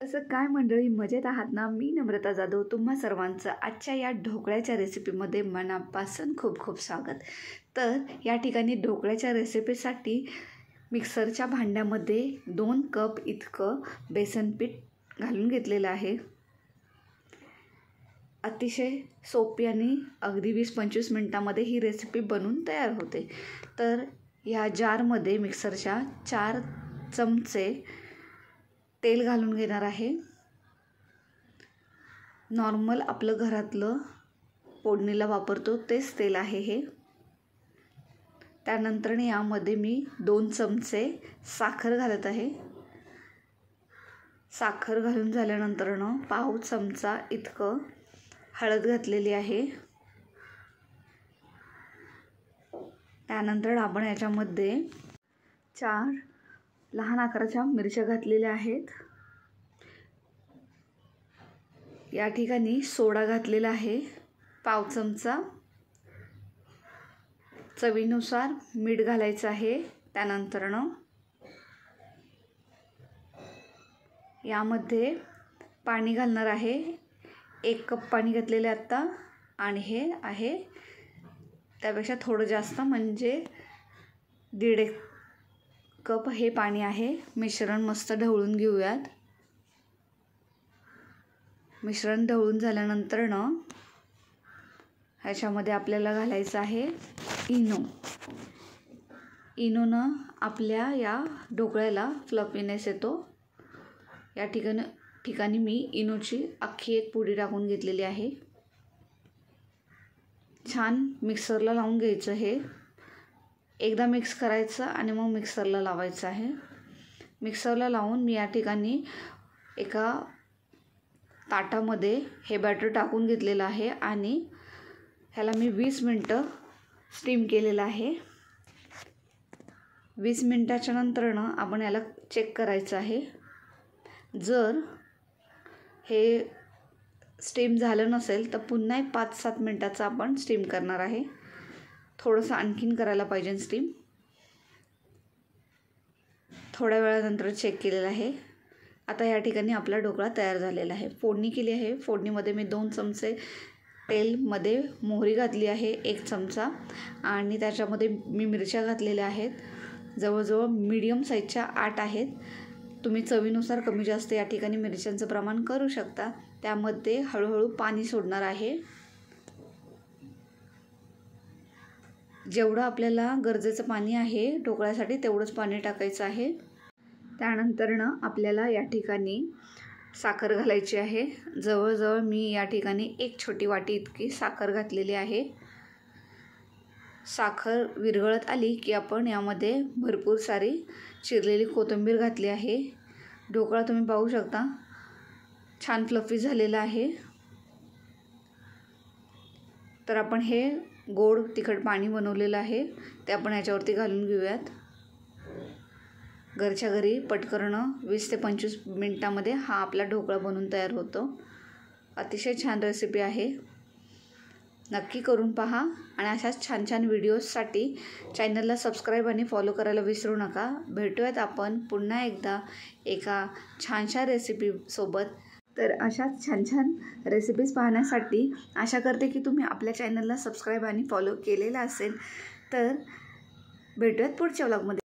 असं काय मंडळी, मजेत आहात ना? मी नम्रता जाधव तुम्हा सर्वांचं आजच्या या ढोकळ्याच्या रेसिपीमध्ये मनापासून खूप खूप स्वागत. तर या ठिकाणी ढोकळ्याच्या रेसिपीसाठी मिक्सरच्या भांड्यामध्ये 2 कप इतकं बेसन पीठ घालून घेतलेलं आहे. अतिशय सोपी आणि अगदी 20-25 मिनटामध्ये ही रेसिपी बनून तयार होते. तर या जारमध्ये मिक्सरच्या 4 चमचे तेल घालून घेणार आहे. नॉर्मल आपलं घरातलं फोडणीला वापरतो तेच तेल आहे हे. त्यानंतर यामध्ये मी 2 चमचे साखर घालत आहे. साखर घालून झाल्यानंतर पाव चमचा इतकं हळद घातलेली आहे. त्यानंतर आपण याच्यामध्ये 4 लहान आकाराच्या मिरच्या घातलेल्या आहेत. या ठिकाणी सोडा घातलेला आहे पाव चमचा. चवीनुसार मीठ घालायचं आहे. त्यानंतर यामध्ये पाणी घालणार आहे. 1 कप पाणी घातलेले आत्ता, आणि हे आहे त्यापेक्षा थोडं जास्त, म्हणजे 1.5 कप हे पाणी आहे. मिश्रण मस्त ढवळून घेऊयात. मिश्रण ढवळून झाल्यानंतर ह्याच्यामध्ये आपल्याला घालायचं आहे इनो. इनोनं आपल्या या ढोकळ्याला फ्लफीनेस येतो. या ठिकाणी मी इनोची अख्खी 1 पुडी टाकून घेतलेली आहे. छान मिक्सरला लावून घ्यायचं. हे एकदा मिक्स करायचं आणि मग मिक्सरला लावायचं आहे. मिक्सरला लावून मी या ठिकाणी एका ताटामध्ये हे बॅटर टाकून घेतलेलं आहे आणि ह्याला मी 20 मिनटं स्टीम केलेलं आहे. 20 मिनटाच्या नंतर आपण याला चेक करायचं आहे. जर हे स्टीम झालं नसेल तर पुन्हा 5-7 मिनटाचं आपण स्टीम करणार आहे. थोडंसं आणखीन करायला पाहिजे स्टीम. थोड्या वेळानंतर चेक केलेलं आहे. आता या ठिकाणी आपला ढोकळा तयार झालेला आहे. फोडणी केली आहे. फोडणीमध्ये मी 2 चमचे तेलमध्ये मोहरी घातली आहे, 1 चमचा, आणि त्याच्यामध्ये मी मिरच्या घातलेल्या आहेत. जवळजवळ मीडियम साईजच्या 8 आहेत. तुम्ही चवीनुसार कमी जास्त या ठिकाणी मिरच्यांचं प्रमाण करू शकता. त्यामध्ये हळूहळू पाणी सोडणार आहे. जेवढं आपल्याला गरजेचं पाणी आहे ढोकळ्यासाठी तेवढंच पाणी टाकायचं आहे. त्यानंतर आपल्याला या ठिकाणी साखर घालायची आहे. जवळजवळ मी या ठिकाणी 1 छोटी वाटी इतकी साखर घातलेली आहे. साखर विरघळत आली की आपण यामध्ये भरपूर सारी चिरलेली कोथिंबीर घातली आहे. ढोकळा तुम्ही पाहू शकता छान फ्लफी झालेला आहे. तर आपण हे गोड तिखट पाणी बनवलेलं आहे ते आपण याच्यावरती घालून घेऊयात. घरच्या घरी पटकन 20 ते 25 मिनटामध्ये हा आपला ढोकळा बनून तयार होतो. अतिशय छान रेसिपी आहे. नक्की करून पहा आणि अशाच छान छान व्हिडिओजसाठी चॅनलला सबस्क्राईब आणि फॉलो करायला विसरू नका. भेटूयात आपण पुन्हा एकदा एका छानशा रेसिपीसोबत. तर अशाच छान छान रेसिपीज पाहण्यासाठी आशा करते की तुम्ही आपल्या चॅनलला सबस्क्राईब आणि फॉलो केलेला असेल. तर भेटूयात पुढच्या व्लॉगमध्ये.